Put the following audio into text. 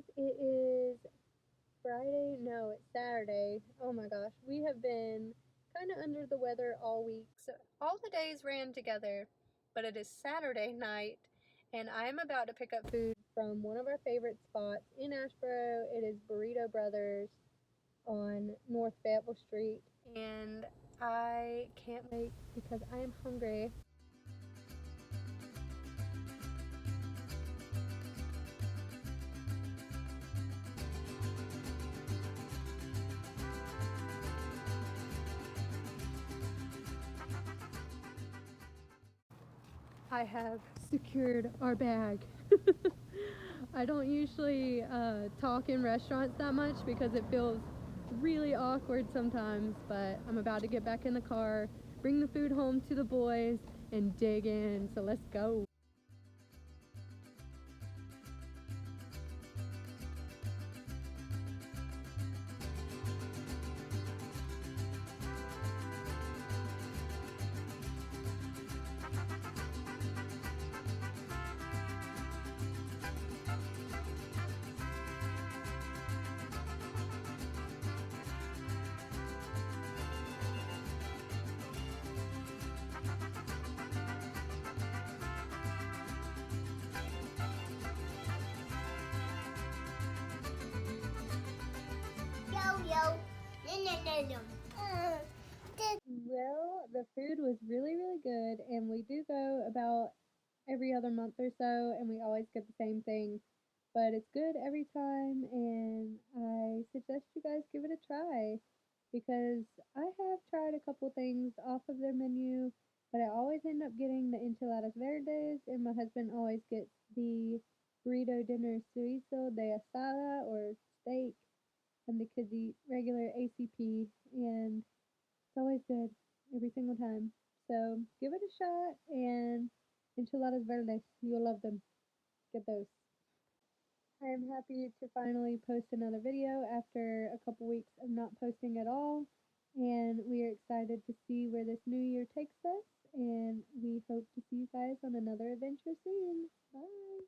guys, it is Friday. No, it's Saturday. Oh my gosh, we have been kind of under the weather all week. So all the days ran together, but it is Saturday night, and I'm about to pick up food from one of our favorite spots in Asheboro. It is Burrito Brothers on North Fayetteville Street, and I can't wait because I am hungry. I have secured our bag. I don't usually talk in restaurants that much because it feels really awkward sometimes, but I'm about to get back in the car, bring the food home to the boys, and dig in. So let's go. Yo, no, no, no, no. Well, the food was really, really good, and we do go about every other month or so, and we always get the same thing. But it's good every time, and I suggest you guys give it a try because I have tried a couple things off of their menu, but I always end up getting the enchiladas verdes, and my husband always gets the burrito dinner chorizo de asada or steak, and the kids eat regular ACP, and it's always good every single time. So give it a shot, and enchiladas verdes, you'll love them. Get those. I am happy to finally post another video after a couple weeks of not posting at all. And we are excited to see where this new year takes us. And we hope to see you guys on another adventure soon. Bye.